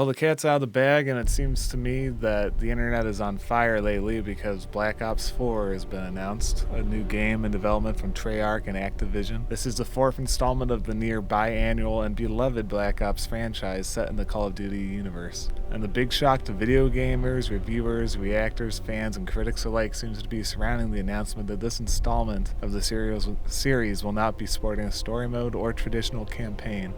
Well, the cat's out of the bag, and it seems to me that the internet is on fire lately because Black Ops 4 has been announced, a new game in development from Treyarch and Activision. This is the fourth installment of the near biannual and beloved Black Ops franchise set in the Call of Duty universe. And the big shock to video gamers, reviewers, reactors, fans, and critics alike seems to be surrounding the announcement that this installment of the series will not be sporting a story mode or traditional campaign,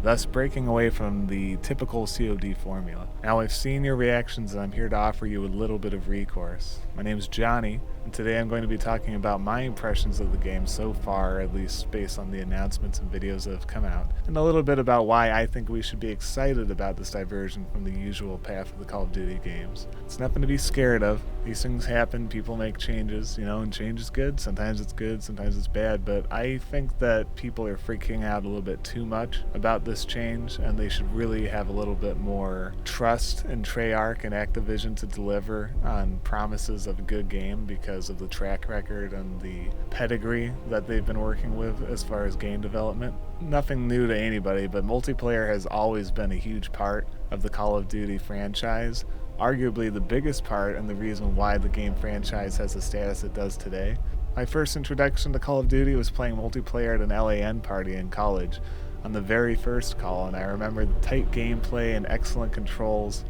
thus breaking away from the typical COD formula. Now, I've seen your reactions, and I'm here to offer you a little bit of recourse. My name is Johnny, and today I'm going to be talking about my impressions of the game so far, at least based on the announcements and videos that have come out, and a little bit about why I think we should be excited about this diversion from the usual path of the Call of Duty games. It's nothing to be scared of. These things happen, people make changes, and change is good. Sometimes it's bad, but I think that people are freaking out a little bit too much about this change, and they should really have a little bit more trust in Treyarch and Activision to deliver on promises of a good game because of the track record and the pedigree that they've been working with as far as game development. Nothing new to anybody, but multiplayer has always been a huge part of the Call of Duty franchise, arguably the biggest part and the reason why the game franchise has the status it does today. My first introduction to Call of Duty was playing multiplayer at an LAN party in college on the very first call, and I remember the tight gameplay and excellent controls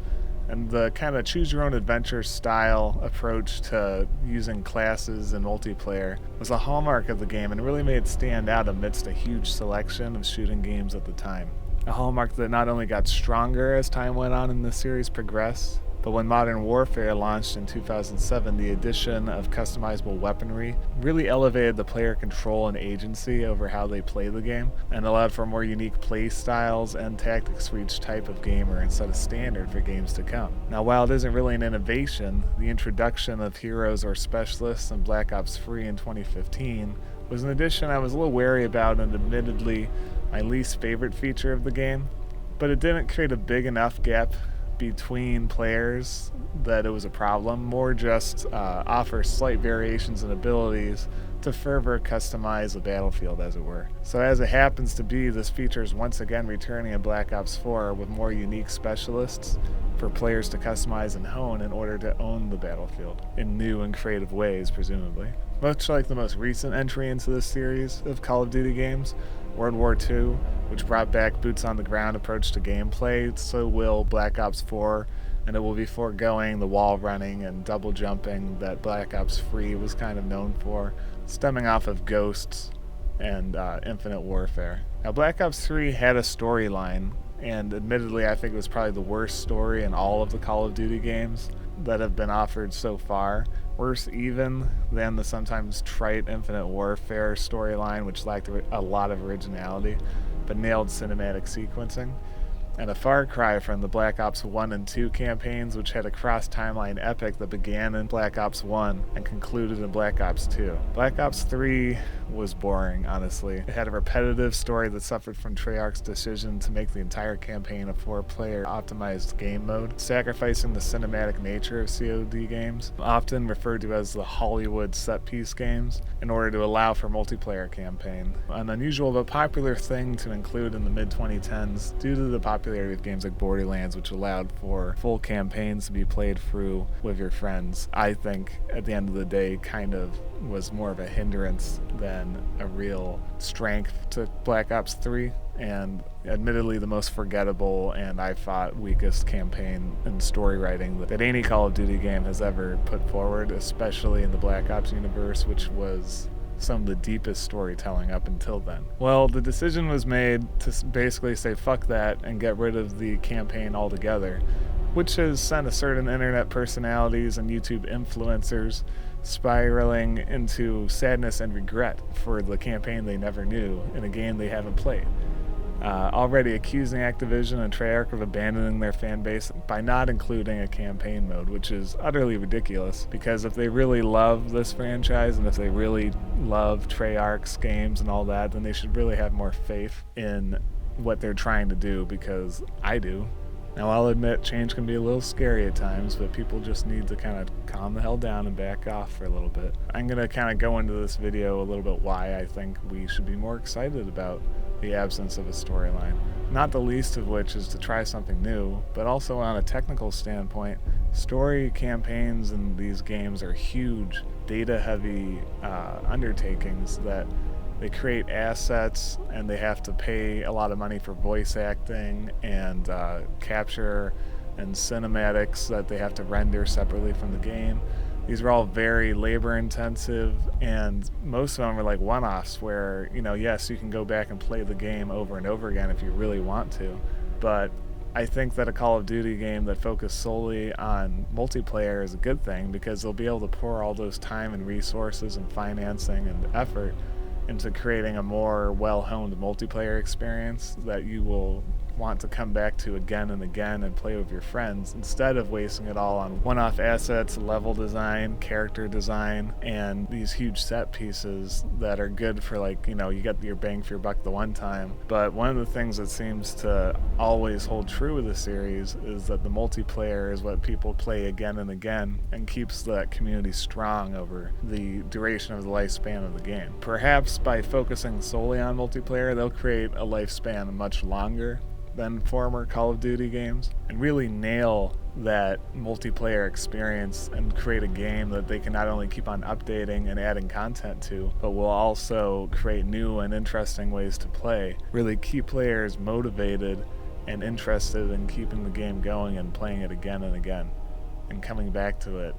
and the kind of choose-your-own-adventure style approach to using classes in multiplayer was a hallmark of the game and really made it stand out amidst a huge selection of shooting games at the time. A hallmark that not only got stronger as time went on and the series progressed, but when Modern Warfare launched in 2007, the addition of customizable weaponry really elevated the player control and agency over how they play the game and allowed for more unique play styles and tactics for each type of gamer and set a standard for games to come. Now, while it isn't really an innovation, the introduction of heroes or specialists in Black Ops 3 in 2015 was an addition I was a little wary about and admittedly my least favorite feature of the game, but it didn't create a big enough gap between players that it was a problem, more just offer slight variations in abilities to further customize the battlefield, as it were. So as it happens to be, this feature is once again returning in Black Ops 4 with more unique specialists for players to customize and hone in order to own the battlefield in new and creative ways, presumably. Much like the most recent entry into this series of Call of Duty games, World War II, which brought back boots-on-the-ground approach to gameplay, so will Black Ops 4, and it will be foregoing the wall running and double jumping that Black Ops 3 was kind of known for, stemming off of Ghosts and Infinite Warfare. Now, Black Ops 3 had a storyline, and admittedly I think it was probably the worst story in all of the Call of Duty games that have been offered so far. Worse even than the sometimes trite Infinite Warfare storyline, which lacked a lot of originality, but nailed cinematic sequencing, and a far cry from the Black Ops 1 and 2 campaigns, which had a cross-timeline epic that began in Black Ops 1 and concluded in Black Ops 2. Black Ops 3 was boring, honestly. It had a repetitive story that suffered from Treyarch's decision to make the entire campaign a 4-player optimized game mode, sacrificing the cinematic nature of COD games, often referred to as the Hollywood set-piece games, in order to allow for multiplayer campaign. An unusual but popular thing to include in the mid-2010s due to the popularity of games like Borderlands, which allowed for full campaigns to be played through with your friends. I think at the end of the day kind of was more of a hindrance than a real strength to Black Ops 3, and admittedly the most forgettable and I thought weakest campaign and story writing that any Call of Duty game has ever put forward, especially in the Black Ops universe, which was some of the deepest storytelling up until then. Well, the decision was made to basically say fuck that and get rid of the campaign altogether, which has sent a certain internet personalities and YouTube influencers spiraling into sadness and regret for the campaign they never knew in a game they haven't played. Already accusing Activision and Treyarch of abandoning their fan base by not including a campaign mode, which is utterly ridiculous, because if they really love this franchise and if they really love Treyarch's games and all that, then they should really have more faith in what they're trying to do, because I do. Now, I'll admit change can be a little scary at times, but people just need to kind of calm the hell down and back off for a little bit. I'm going to kind of go into this video a little bit why I think we should be more excited about the absence of a storyline. Not the least of which is to try something new, but also on a technical standpoint, story campaigns in these games are huge, data-heavy undertakings that they create assets and they have to pay a lot of money for voice acting and capture and cinematics that they have to render separately from the game. These are all very labor intensive, and most of them are like one-offs where, yes, you can go back and play the game over and over again if you really want to, but I think that a Call of Duty game that focuses solely on multiplayer is a good thing because they'll be able to pour all those time and resources and financing and effort into creating a more well-honed multiplayer experience that you will want to come back to again and again and play with your friends instead of wasting it all on one-off assets, level design, character design, and these huge set pieces that are good for you get your bang for your buck the one time. But one of the things that seems to always hold true with the series is that the multiplayer is what people play again and again and keeps that community strong over the duration of the lifespan of the game. Perhaps by focusing solely on multiplayer, they'll create a lifespan much longer than former Call of Duty games and really nail that multiplayer experience and create a game that they can not only keep on updating and adding content to, but will also create new and interesting ways to play, really keep players motivated and interested in keeping the game going and playing it again and again and coming back to it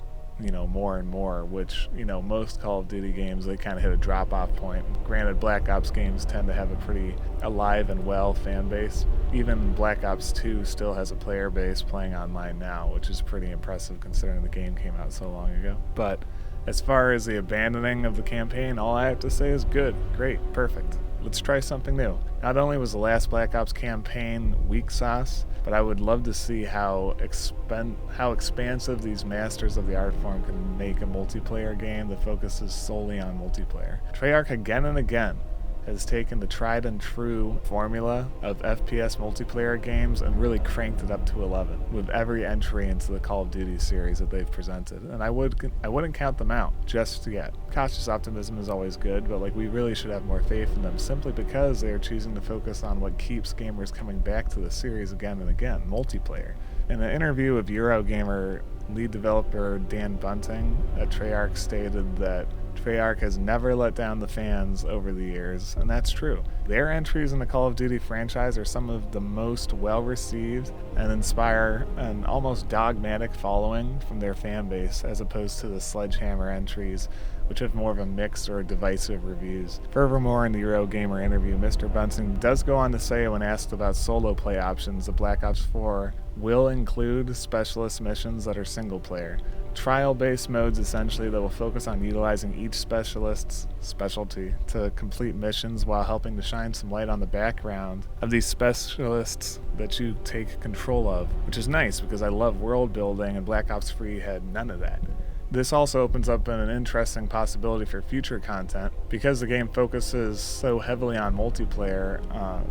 more and more, which, most Call of Duty games, they kind of hit a drop-off point. Granted, Black Ops games tend to have a pretty alive and well fan base. Even Black Ops 2 still has a player base playing online now, which is pretty impressive considering the game came out so long ago. But as far as the abandoning of the campaign, all I have to say is good, great, perfect. Let's try something new. Not only was the last Black Ops campaign weak sauce, but I would love to see how expansive these masters of the art form can make a multiplayer game that focuses solely on multiplayer. Treyarch again and again has taken the tried and true formula of FPS multiplayer games and really cranked it up to 11 with every entry into the Call of Duty series that they've presented. And I wouldn't count them out just yet. Cautious optimism is always good, but we really should have more faith in them simply because they are choosing to focus on what keeps gamers coming back to the series again and again, multiplayer. In an interview with Eurogamer, lead developer Dan Bunting at Treyarch stated that Treyarch has never let down the fans over the years, and that's true. Their entries in the Call of Duty franchise are some of the most well-received and inspire an almost dogmatic following from their fan base, as opposed to the Sledgehammer entries, which have more of a mixed or divisive reviews. Furthermore, in the Eurogamer interview, Mr. Bunting does go on to say, when asked about solo play options, that Black Ops 4 will include specialist missions that are single-player. Trial-based modes, essentially, that will focus on utilizing each specialist's specialty to complete missions while helping to shine some light on the background of these specialists that you take control of, which is nice because I love world building and Black Ops 3 had none of that. This also opens up an interesting possibility for future content because the game focuses so heavily on multiplayer,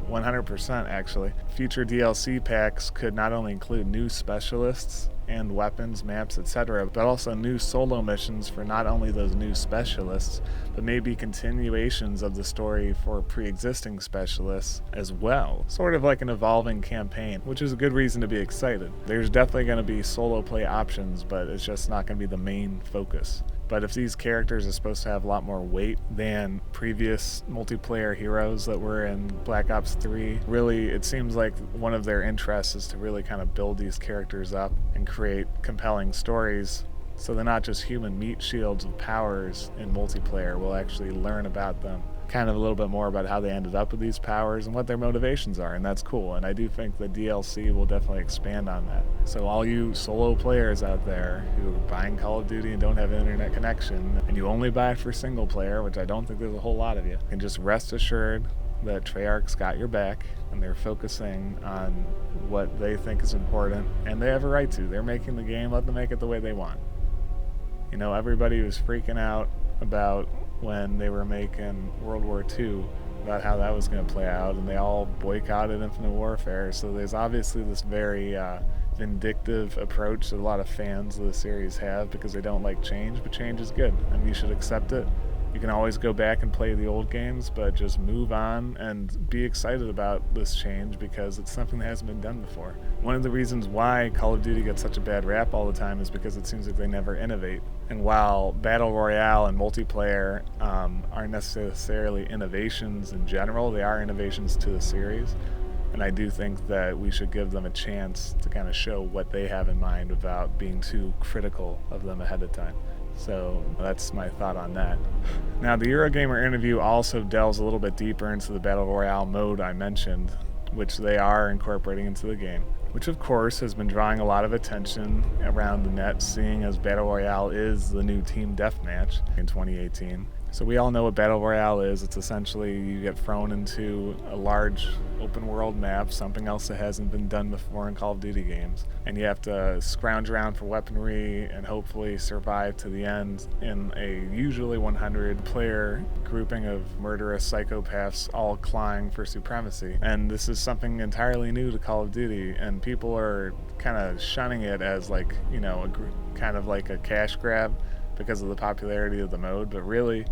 100% actually. Future DLC packs could not only include new specialists and weapons, maps, etc., but also new solo missions for not only those new specialists, but maybe continuations of the story for pre-existing specialists as well. Sort of like an evolving campaign, which is a good reason to be excited. There's definitely going to be solo play options, but it's just not going to be the main focus. But if these characters are supposed to have a lot more weight than previous multiplayer heroes that were in Black Ops 3, really it seems like one of their interests is to really kind of build these characters up and create compelling stories so they're not just human meat shields with powers in multiplayer. We'll actually learn about them, kind of a little bit more about how they ended up with these powers and what their motivations are, and that's cool. And I do think the DLC will definitely expand on that. So all you solo players out there who are buying Call of Duty and don't have an internet connection, and you only buy it for single player, which I don't think there's a whole lot of you, can just rest assured that Treyarch's got your back and they're focusing on what they think is important, and they have a right to. They're making the game, let them make it the way they want. Everybody was freaking out about when they were making World War II, about how that was going to play out, and they all boycotted Infinite Warfare. So there's obviously this very vindictive approach that a lot of fans of the series have because they don't like change, but change is good, and you should accept it You can always go back and play the old games, but just move on and be excited about this change because it's something that hasn't been done before. One of the reasons why Call of Duty gets such a bad rap all the time is because it seems like they never innovate. And while Battle Royale and multiplayer aren't necessarily innovations in general, they are innovations to the series. And I do think that we should give them a chance to kind of show what they have in mind without being too critical of them ahead of time. So that's my thought on that. Now, the Eurogamer interview also delves a little bit deeper into the Battle Royale mode I mentioned, which they are incorporating into the game, which of course has been drawing a lot of attention around the net, seeing as Battle Royale is the new team deathmatch in 2018. So we all know what Battle Royale is. It's essentially you get thrown into a large open world map, something else that hasn't been done before in Call of Duty games. And you have to scrounge around for weaponry and hopefully survive to the end in a usually 100 player grouping of murderous psychopaths all clawing for supremacy. And this is something entirely new to Call of Duty, and people are kind of shunning it as like, you know, kind of like a cash grab because of the popularity of the mode, but really,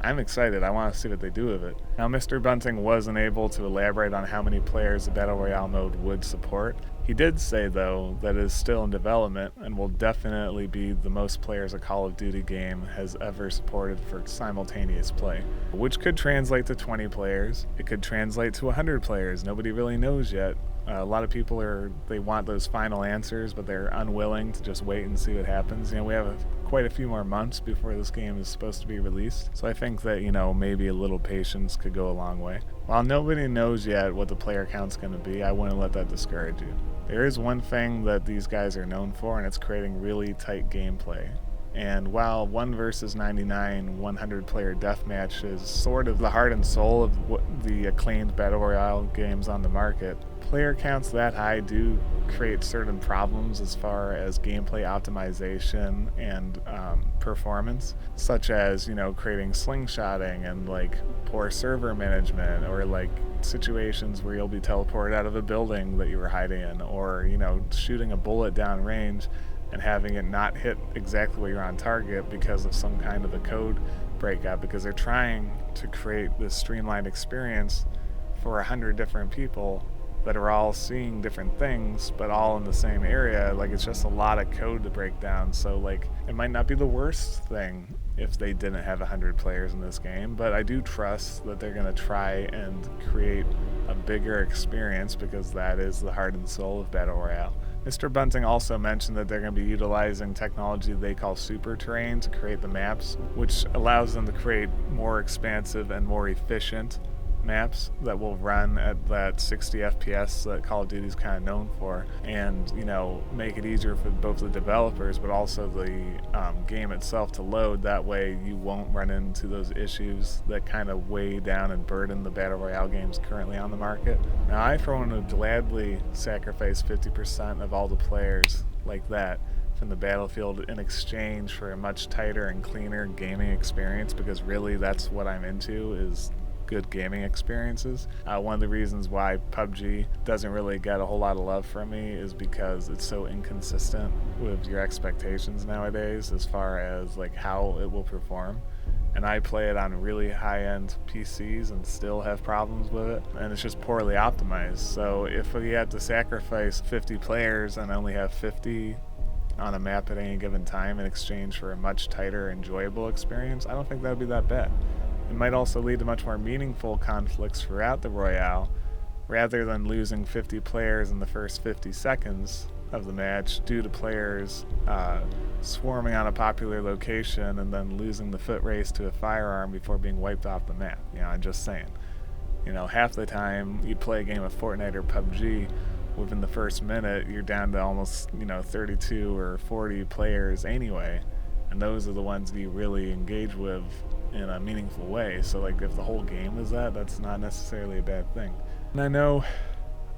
I'm excited. I want to see what they do with it. Now, Mr. Bunting wasn't able to elaborate on how many players the Battle Royale mode would support. He did say, though, that it is still in development and will definitely be the most players a Call of Duty game has ever supported for simultaneous play, which could translate to 20 players. It could translate to 100 players. Nobody really knows yet. A lot of people they want those final answers, but they're unwilling to just wait and see what happens. You know, we have quite a few more months before this game is supposed to be released. So I think that, you know, maybe a little patience could go a long way. While nobody knows yet what the player count's going to be, I wouldn't let that discourage you. There is one thing that these guys are known for, and it's creating really tight gameplay. And while 1 versus 99 100 player deathmatch is sort of the heart and soul of the acclaimed Battle Royale games on the market, player counts that high do create certain problems as far as gameplay optimization and performance, such as, you know, creating slingshotting and like poor server management, or like situations where you'll be teleported out of a building that you were hiding in, or, you know, shooting a bullet down range and having it not hit exactly where you're on target because of some kind of a code breakout, because they're trying to create this streamlined experience for 100 different people that are all seeing different things but all in the same area. Like, it's just a lot of code to break down. So like, it might not be the worst thing if they didn't have 100 players in this game, but I do trust that they're going to try and create a bigger experience, because that is the heart and soul of Battle Royale. Mr. Bunting also mentioned that they're going to be utilizing technology they call super terrain to create the maps, which allows them to create more expansive and more efficient maps that will run at that 60 FPS that Call of Duty is kind of known for, and, you know, make it easier for both the developers but also the game itself to load. That way you won't run into those issues that kind of weigh down and burden the Battle Royale games currently on the market. Now, I for one would gladly sacrifice 50% of all the players like that from the battlefield in exchange for a much tighter and cleaner gaming experience, because really that's what I'm into, is good gaming experiences. One of the reasons why PUBG doesn't really get a whole lot of love from me is because it's so inconsistent with your expectations nowadays as far as like how it will perform. And I play it on really high-end PCs and still have problems with it, and it's just poorly optimized. So if we had to sacrifice 50 players and only have 50 on a map at any given time in exchange for a much tighter, enjoyable experience, I don't think that would be that bad. It might also lead to much more meaningful conflicts throughout the Royale, rather than losing 50 players in the first 50 seconds of the match due to players swarming on a popular location and then losing the foot race to a firearm before being wiped off the map. You know, I'm just saying. You know, half the time you play a game of Fortnite or PUBG, within the first minute you're down to almost, 32 or 40 players anyway, and those are the ones that you really engage with in a meaningful way. So like, if the whole game is that's not necessarily a bad thing. And I know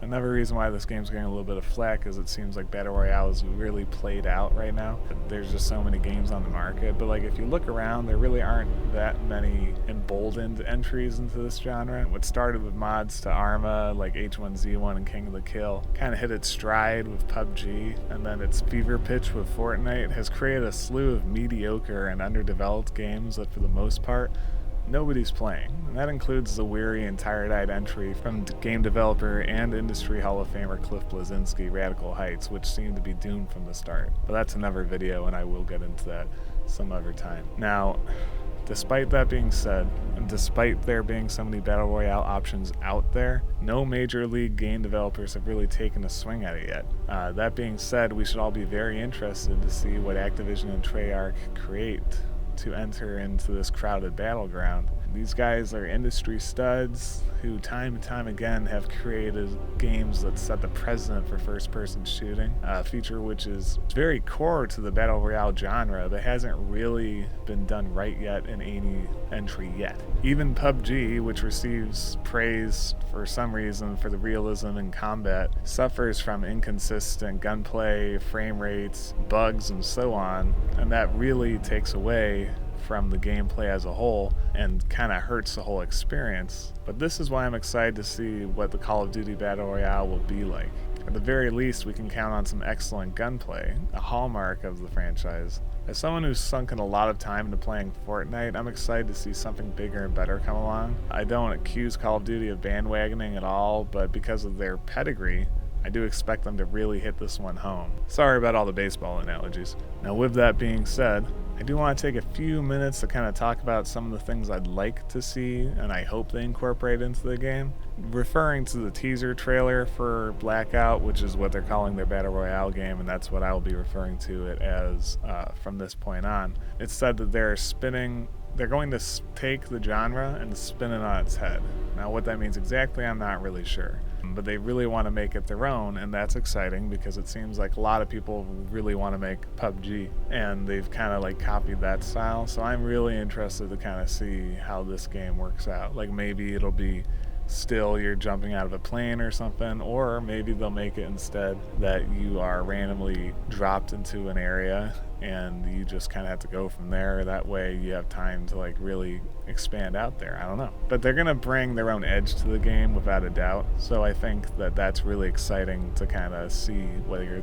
Another reason why this game's getting a little bit of flack is it seems like Battle Royale is really played out right now. There's just so many games on the market, but like if you look around, there really aren't that many emboldened entries into this genre. What started with mods to Arma, like H1Z1 and King of the Kill, kind of hit its stride with PUBG, and then its fever pitch with Fortnite has created a slew of mediocre and underdeveloped games that for the most part nobody's playing, and that includes the weary and tired-eyed entry from game developer and industry Hall of Famer Cliff Bleszinski, Radical Heights, which seemed to be doomed from the start. But that's another video, and I will get into that some other time. Now, despite that being said, and despite there being so many Battle Royale options out there, no major league game developers have really taken a swing at it yet. That being said, we should all be very interested to see what Activision and Treyarch create to enter into this crowded battleground. These guys are industry studs who time and time again have created games that set the precedent for first-person shooting, a feature which is very core to the Battle Royale genre but hasn't really been done right yet in any entry yet. Even PUBG, which receives praise for some reason for the realism in combat, suffers from inconsistent gunplay, frame rates, bugs, and so on, and that really takes away from the gameplay as a whole and kind of hurts the whole experience. But this is why I'm excited to see what the Call of Duty Battle Royale will be like. At the very least, we can count on some excellent gunplay, a hallmark of the franchise. As someone who's sunken a lot of time into playing Fortnite, I'm excited to see something bigger and better come along. I don't accuse Call of Duty of bandwagoning at all, but because of their pedigree, I do expect them to really hit this one home. Sorry about all the baseball analogies. Now, with that being said, I do want to take a few minutes to kind of talk about some of the things I'd like to see and I hope they incorporate into the game. Referring to the teaser trailer for Blackout, which is what they're calling their Battle Royale game, and that's what I will be referring to it as from this point on. It said that they're going to take the genre and spin it on its head. Now, what that means exactly, I'm not really sure. But they really want to make it their own, and that's exciting because it seems like a lot of people really want to make PUBG, and they've kind of like copied that style. So I'm really interested to kind of see how this game works out. Like maybe it'll be still you're jumping out of a plane or something, or maybe they'll make it instead that you are randomly dropped into an area and you just kind of have to go from there. That way you have time to like really expand out there. I don't know, but they're gonna bring their own edge to the game without a doubt, so I think that that's really exciting to kind of see whether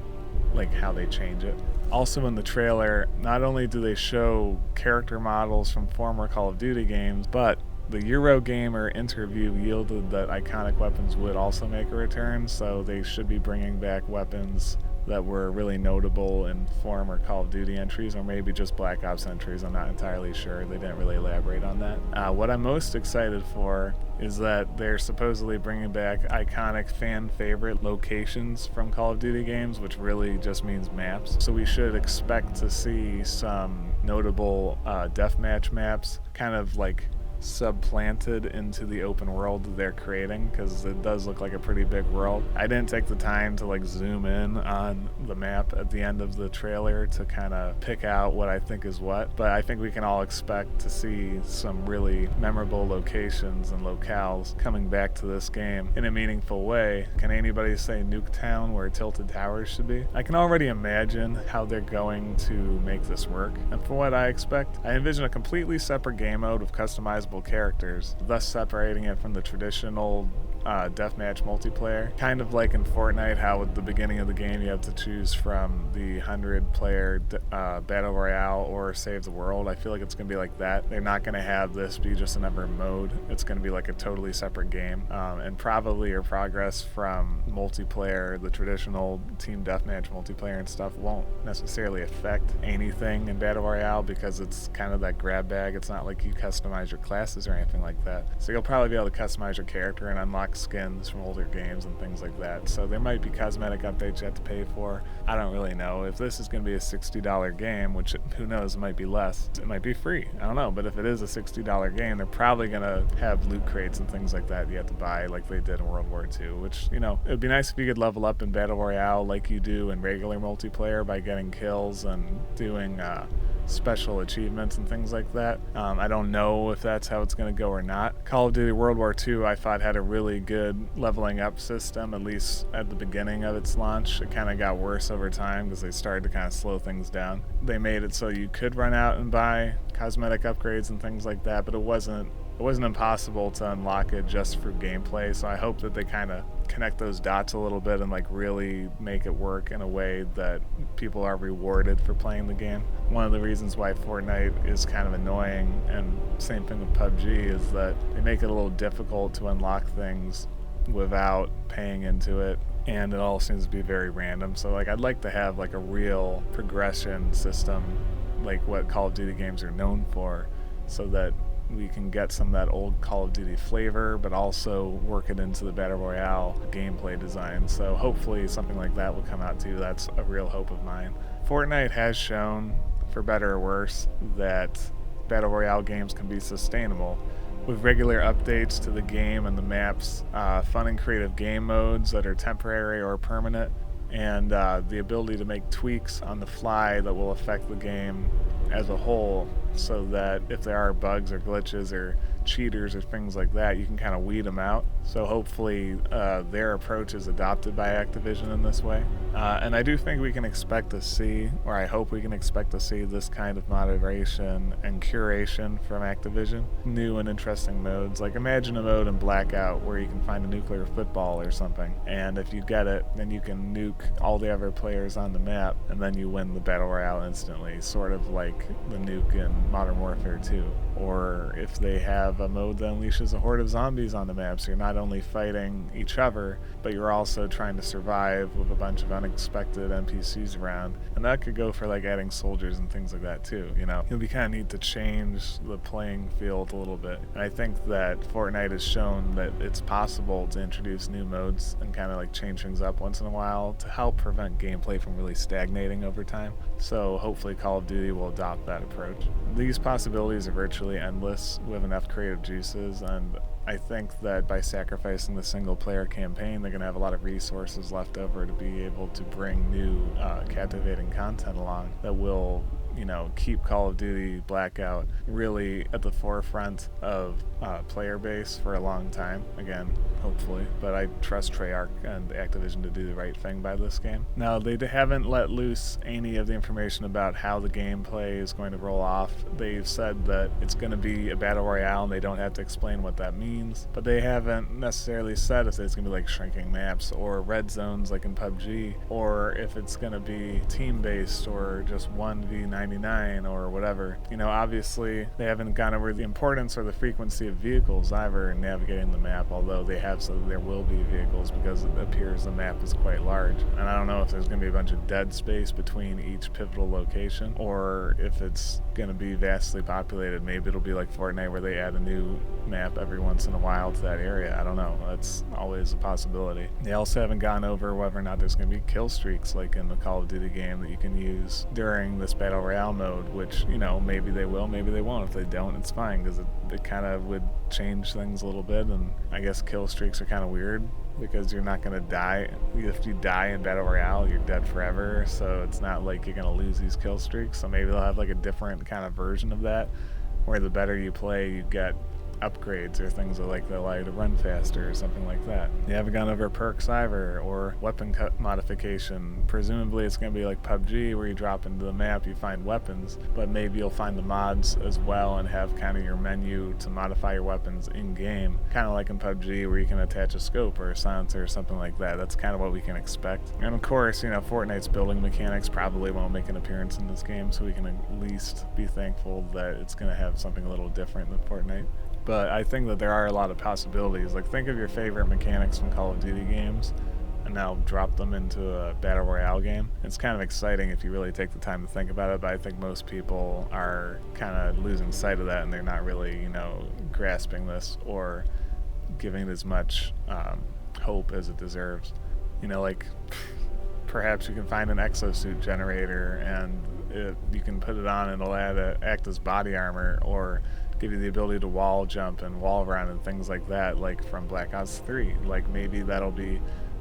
like how they change it. Also in the trailer, not only do they show character models from former Call of Duty games, but the Eurogamer interview yielded that iconic weapons would also make a return, so they should be bringing back weapons that were really notable in former Call of Duty entries, or maybe just Black Ops entries. I'm not entirely sure. They didn't really elaborate on that. What I'm most excited for is that they're supposedly bringing back iconic fan favorite locations from Call of Duty games, which really just means maps. So we should expect to see some notable deathmatch maps, kind of like subplanted into the open world that they're creating, because it does look like a pretty big world. I didn't take the time to like zoom in on the map at the end of the trailer to kind of pick out what I think is what, but I think we can all expect to see some really memorable locations and locales coming back to this game in a meaningful way. Can anybody say Nuketown where Tilted Towers should be? I can already imagine how they're going to make this work, and from what I expect, I envision a completely separate game mode with customizable characters, thus separating it from the traditional deathmatch multiplayer. Kind of like in Fortnite, how at the beginning of the game you have to choose from the 100-player Battle Royale or Save the World. I feel like it's going to be like that. They're not going to have this be just another mode. It's going to be like a totally separate game, and probably your progress from multiplayer, the traditional team deathmatch multiplayer and stuff, won't necessarily affect anything in Battle Royale because it's kind of that grab bag. It's not like you customize your classes or anything like that. So you'll probably be able to customize your character and unlock skins from older games and things like that. So there might be cosmetic updates you have to pay for. I don't really know. If this is going to be a $60 game, which who knows, it might be less. It might be free. I don't know. But if it is a $60 game, they're probably going to have loot crates and things like that you have to buy like they did in World War II, which, you know, it would be nice if you could level up in Battle Royale like you do in regular multiplayer by getting kills and doing special achievements and things like that. I don't know if that's how it's going to go or not. Call of Duty World War II, I thought, had a really really good leveling up system, at least at the beginning of its launch. It kind of got worse over time because they started to kind of slow things down. They made it so you could run out and buy cosmetic upgrades and things like that, but it wasn't impossible to unlock it just for gameplay. So I hope that they kind of connect those dots a little bit and like really make it work in a way that people are rewarded for playing the game. One of the reasons why Fortnite is kind of annoying, and same thing with PUBG, is that they make it a little difficult to unlock things without paying into it, and it all seems to be very random. So like I'd like to have like a real progression system like what Call of Duty games are known for, so that we can get some of that old Call of Duty flavor, but also work it into the Battle Royale gameplay design. So hopefully something like that will come out too. That's a real hope of mine. Fortnite has shown, for better or worse, that Battle Royale games can be sustainable. With regular updates to the game and the maps, fun and creative game modes that are temporary or permanent, and the ability to make tweaks on the fly that will affect the game as a whole, so that if there are bugs or glitches or cheaters or things like that, you can kind of weed them out. So hopefully their approach is adopted by Activision in this way. And I do think we can expect to see, or I hope we can expect to see, this kind of moderation and curation from Activision. New and interesting modes. Like imagine a mode in Blackout where you can find a nuclear football or something, and if you get it, then you can nuke all the other players on the map, and then you win the Battle Royale instantly, sort of like the nuke in Modern Warfare 2. Or if they have a mode that unleashes a horde of zombies on the map, so you're not only fighting each other, but you're also trying to survive with a bunch of unexpected NPCs around. And that could go for like adding soldiers and things like that too, you know? It'll be kind of neat to change the playing field a little bit. And I think that Fortnite has shown that it's possible to introduce new modes and kind of like change things up once in a while to help prevent gameplay from really stagnating over time. So hopefully Call of Duty will adopt that approach. These possibilities are virtually endless with enough creative juices, and I think that by sacrificing the single player campaign, they're going to have a lot of resources left over to be able to bring new captivating content along that will, you know, keep Call of Duty Blackout really at the forefront of player base for a long time. Again, hopefully, but I trust Treyarch and Activision to do the right thing by this game. Now, they haven't let loose any of the information about how the gameplay is going to roll off. They've said that it's going to be a Battle Royale and they don't have to explain what that means, but they haven't necessarily said if it's going to be like shrinking maps or red zones like in PUBG, or if it's going to be team-based or just 1v99 or whatever. You know, obviously, they haven't gone over the importance or the frequency of vehicles either in navigating the map, although they have said that there will be vehicles because it appears the map is quite large. And I don't know if there's going to be a bunch of dead space between each pivotal location, or if it's going to be vastly populated. Maybe it'll be like Fortnite where they add a new map every once in a while to that area. I don't know. That's always a possibility. They also haven't gone over whether or not there's going to be kill streaks like in the Call of Duty game that you can use during this Battle Royale mode, which, you know, maybe they will, maybe they won't. If they don't, it's fine, because it kind of would change things a little bit. And I guess kill streaks are kind of weird because you're not going to die. If you die in Battle Royale, you're dead forever, so it's not like you're going to lose these kill streaks. So maybe they'll have like a different kind of version of that, where the better you play, you get upgrades or things like that allow you to run faster or something like that. They haven't gone over perks either, or weapon modification. Presumably it's going to be like PUBG where you drop into the map, you find weapons, but maybe you'll find the mods as well and have kind of your menu to modify your weapons in-game. Kind of like in PUBG where you can attach a scope or a silencer or something like that. That's kind of what we can expect. And of course, you know, Fortnite's building mechanics probably won't make an appearance in this game, so we can at least be thankful that it's going to have something a little different than Fortnite. But I think that there are a lot of possibilities. Like, think of your favorite mechanics from Call of Duty games and now drop them into a Battle Royale game. It's kind of exciting if you really take the time to think about it, but I think most people are kind of losing sight of that, and they're not really, you know, grasping this or giving it as much hope as it deserves. You know, like, perhaps you can find an exosuit generator and you can put it on and it'll act as body armor, or give you the ability to wall jump and wall run and things like that, like from Black Ops 3. Like, maybe that'll be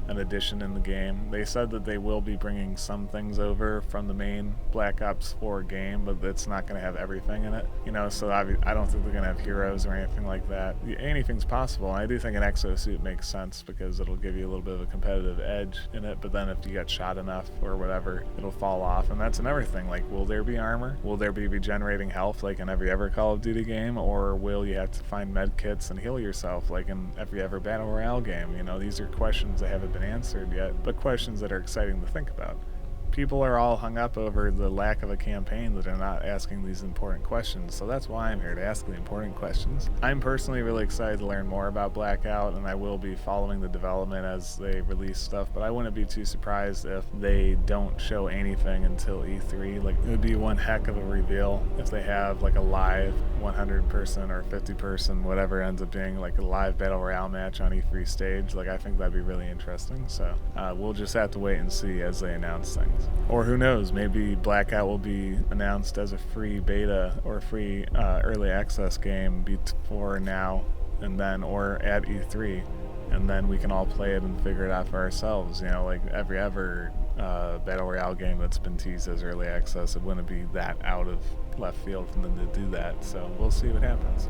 an addition in the game. They said that they will be bringing some things over from the main Black Ops 4 game, but it's not going to have everything in it, so I don't think they're going to have heroes or anything like that. Anything's possible, and I do think an exosuit makes sense because it'll give you a little bit of a competitive edge in it, but then if you get shot enough or whatever, it'll fall off, and that's another thing. Like, will there be armor? Will there be regenerating health like in every ever Call of Duty game, or will you have to find med kits and heal yourself like in every ever Battle Royale game? These are questions that haven't been answered yet, but questions that are exciting to think about. People are all hung up over the lack of a campaign that are not asking these important questions, so that's why I'm here, to ask the important questions. I'm personally really excited to learn more about Blackout, and I will be following the development as they release stuff, but I wouldn't be too surprised if they don't show anything until E3. Like, it would be one heck of a reveal if they have like a live 100-person or 50-person, whatever ends up being, like a live Battle Royale match on E3 stage. Like, I think that'd be really interesting, so we'll just have to wait and see as they announce things. Or who knows, maybe Blackout will be announced as a free beta or free early access game before now and then, or at E3, and then we can all play it and figure it out for ourselves. Like every ever Battle Royale game that's been teased as early access, it wouldn't be that out of left field for them to do that, so we'll see what happens.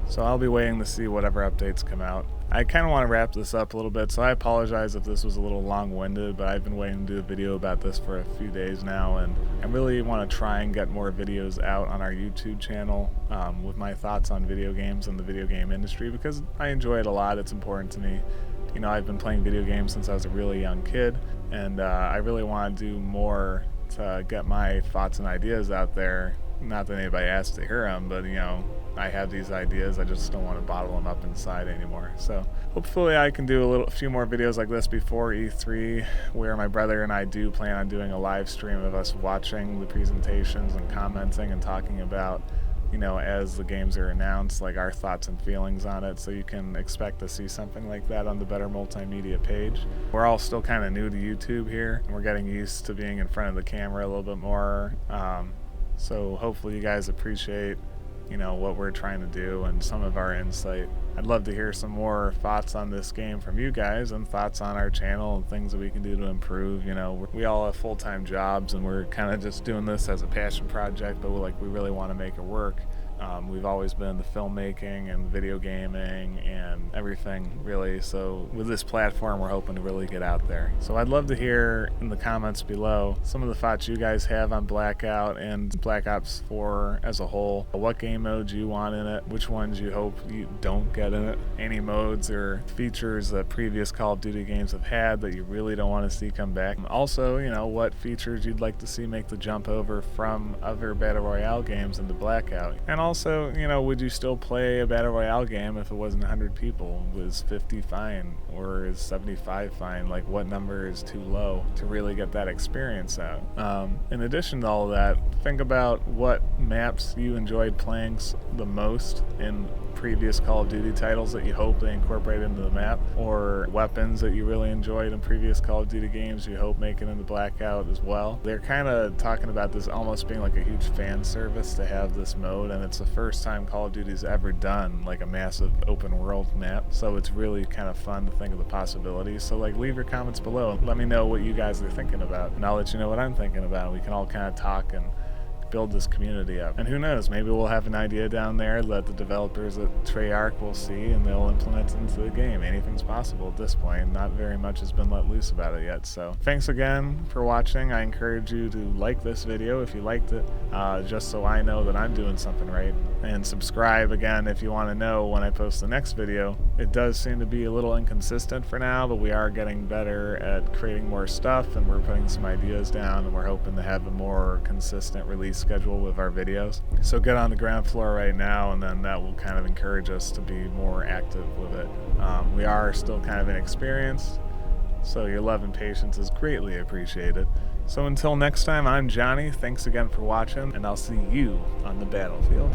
So I'll be waiting to see whatever updates come out. I kind of want to wrap this up a little bit, so I apologize if this was a little long-winded, but I've been waiting to do a video about this for a few days now, and I really want to try and get more videos out on our YouTube channel with my thoughts on video games and the video game industry, because I enjoy it a lot. It's important to me. I've been playing video games since I was a really young kid, and I really want to do more to get my thoughts and ideas out there. Not that anybody asks to hear them, but I have these ideas. I just don't want to bottle them up inside anymore. So hopefully I can do a few more videos like this before E3, where my brother and I do plan on doing a live stream of us watching the presentations and commenting and talking about, as the games are announced, like our thoughts and feelings on it. So you can expect to see something like that on the Better Multimedia page. We're all still kind of new to YouTube here, and we're getting used to being in front of the camera a little bit more. So hopefully you guys appreciate what we're trying to do and some of our insight. I'd love to hear some more thoughts on this game from you guys, and thoughts on our channel and things that we can do to improve. We all have full-time jobs, and we're kind of just doing this as a passion project, but we really want to make it work. We've always been into filmmaking and video gaming and everything, really. So with this platform, we're hoping to really get out there. So I'd love to hear in the comments below some of the thoughts you guys have on Blackout and Black Ops 4 as a whole. What game modes you want in it, which ones you hope you don't get in it, any modes or features that previous Call of Duty games have had that you really don't want to see come back. Also, what features you'd like to see make the jump over from other Battle Royale games into Blackout. And also, would you still play a Battle Royale game if it wasn't 100 people? Was 50 fine, or is 75 fine? Like, what number is too low to really get that experience out? In addition to all of that, think about what maps you enjoyed playing the most in previous Call of Duty titles that you hope they incorporate into the map, or weapons that you really enjoyed in previous Call of Duty games you hope make it into Blackout as well. They're kind of talking about this almost being like a huge fan service to have this mode, and it's the first time Call of Duty's ever done like a massive open world map, so it's really kind of fun to think of the possibilities. So leave your comments below and let me know what you guys are thinking about, and I'll let you know what I'm thinking about. We can all kind of talk and build this community up. And who knows, maybe we'll have an idea down there that the developers at Treyarch will see and they'll implement into the game. Anything's possible at this point. Not very much has been let loose about it yet. So thanks again for watching. I encourage you to like this video if you liked it, just so I know that I'm doing something right. And subscribe again if you want to know when I post the next video. It does seem to be a little inconsistent for now, but we are getting better at creating more stuff, and we're putting some ideas down, and we're hoping to have a more consistent release schedule with our videos. So get on the ground floor right now, and then that will kind of encourage us to be more active with it. We are still kind of inexperienced, so your love and patience is greatly appreciated. So until next time, I'm Johnny. Thanks again for watching, and I'll see you on the battlefield.